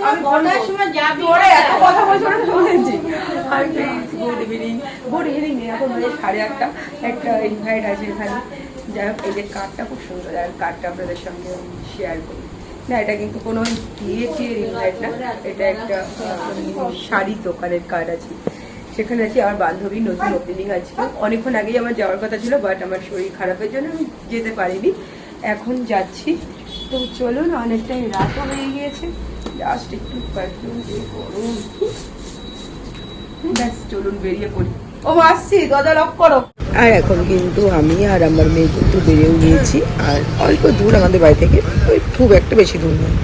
আমি বলার সময় যাবি ওরে এত কথা বলছো না শুনেছি। Hi friends, good evening. Good evening এখন মানে 8:30 একটা ইনভাইট আছে এখানে। যাই হোক, এই যে কার্ডটা খুব সুন্দর, আর কার্ডটা আপনাদের সঙ্গে শেয়ার করি। না, এটা কিন্তু কোনো বিয়ের ইনভাইট না, এটা একটা শাড়ির দোকানের কার্ড আছে। সেখানে আছি আমার বান্ধবী, নতুন ওপেনিং আছে। অনেকক্ষণ আগেই আমার যাওয়ার কথা ছিল, বাট আমার শরীর খারাপের জন্য আমি যেতে পারিনি। এখন যাচ্ছি। তো চলুন, অনেকটাই রাতও হয়ে গিয়েছে। জাস্ট একটু পারফিউম দিয়ে গরম, ব্যাস চলুন বেরিয়ে পড়ি। ও আসছি, দরজা লক করো। আর এখন কিন্তু আমি আর আমার মেয়ে কিন্তু বেরিয়েও গিয়েছি। আর অল্প দূর আমাদের বাড়ি থেকে, ওই খুব একটা বেশি দূর নয়।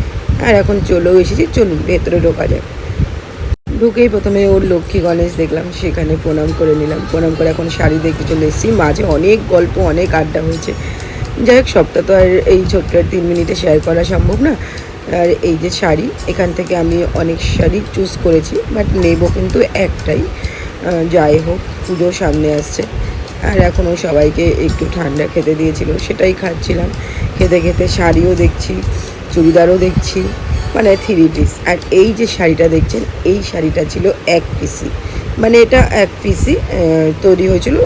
আর এখন চলেও এসেছি, চলুন ভেতরে ঢোকা যায়। ঢুকেই প্রথমে ওর লক্ষ্মী গণেশ দেখলাম, সেখানে প্রণাম করে নিলাম। প্রণাম করে এখন শাড়ি দেখতে চলে এসেছি। মাঝে অনেক গল্প, অনেক আড্ডা হয়েছে। যাই হোক, সবটা তো আর এই ছোট্ট 3 মিনিটে শেয়ার করা সম্ভব না। আর এই যে শাড়ি, এখান থেকে আমি অনেক শাড়ি চুজ করেছি, বাট নেব কিন্তু একটাই। যাই হোক, পুজোর সামনে আসছে। আর এখনও সবাইকে একটু ঠান্ডা খেতে দিয়েছিল, সেটাই খাচ্ছিলাম। খেতে খেতে শাড়িও দেখছি, চুড়িদারও দেখছি, মানে 3 পিস। আর এই যে শাড়িটা দেখছেন, এই শাড়িটা ছিল 1 পিসি, মানে এটা 1 পিসি তৈরি হয়েছিল,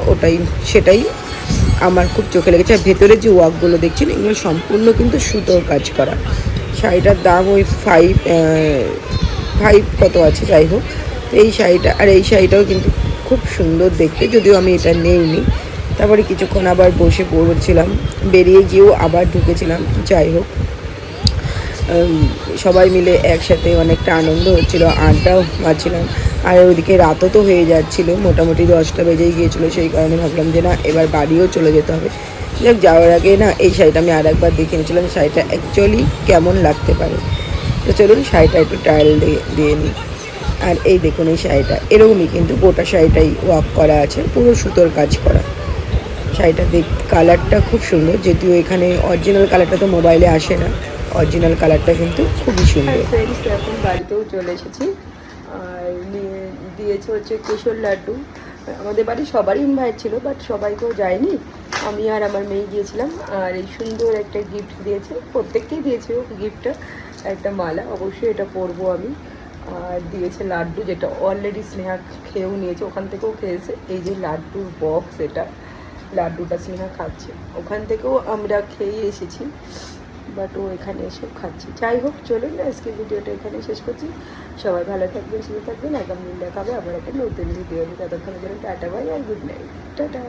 সেটাই আমার খুব চোখে লেগেছে। আর ভেতরে যে ওয়ার্কগুলো দেখছেন, এগুলো সম্পূর্ণ কিন্তু সুতোর কাজ করা। শাড়িটার দাম ওই 5 কত আছে, যাই হোক। এই শাড়িটা, আর এই শাড়িটাও কিন্তু খুব সুন্দর দেখতে, যদিও আমি এটা নেইনি। তারপরে কিছুক্ষণ আবার বসে পড়ছিলাম, বেরিয়ে গিয়েও আবার ঢুকেছিলাম। যাই হোক, সবাই মিলে একসাথে অনেকটা আনন্দ হচ্ছিল, আড্ডাও মারছিলাম। আর ওইদিকে রাতও তো হয়ে যাচ্ছিলো, মোটামুটি 10টা বেজেই গিয়েছিলো। সেই কারণে ভাবলাম যে না, এবার বাড়িও চলে যেতে হবে। যাক, যাওয়ার আগে না এই শাড়িটা আমি আর একবার দেখে নিয়েছিলাম, শাড়িটা অ্যাকচুয়ালি কেমন লাগতে পারে। তো চলুন শাড়িটা একটু ট্রায়াল দিয়ে নিই। আর এই দেখুন, এই শাড়িটা এরকমই কিন্তু গোটা শাড়িটাই ওয়ার্ক করা আছে, পুরো সুতোর কাজ করা। শাড়িটা কালারটা খুব সুন্দর, যদিও এখানে অরিজিনাল কালারটা তো মোবাইলে আসে না। অরিজিনাল কালারটা কিন্তু খুবই সুন্দর। ফ্রেন্ডস, এখন বাড়িতেও চলে এসেছি। আর দিয়েছে হচ্ছে কেশর লাড্ডু। আমাদের বাড়ি সবারই ইনভাইট ছিল, বাট সবাইকেও যায়নি, আমি আর আমার মেয়ে গিয়েছিলাম। আর এই সুন্দর একটা গিফট দিয়েছে, প্রত্যেককেই দিয়েছে ও গিফটটা, একটা মালা। অবশ্যই এটা পরবো আমি। আর দিয়েছে লাড্ডু, যেটা অলরেডি স্নেহা খেয়েও নিয়েছে, ওখান থেকেও খেয়েছে। এই যে লাড্ডুর বক্স, এটা লাড্ডুটা স্নেহা খাচ্ছে, ওখান থেকেও আমরা খেয়ে এসেছি, বাট ও এখানে এসেও খাচ্ছি। যাই হোক, চলুন আজকে ভিডিওটা এখানে শেষ করছি। সবাই ভালো থাকবেন, সুস্থ থাকবেন। আগামী দিন দেখাবে আবার একটা নতুন ভিডিও। ততক্ষণের জন্য টাটা, বাই আর গুড নাইট। টাটা।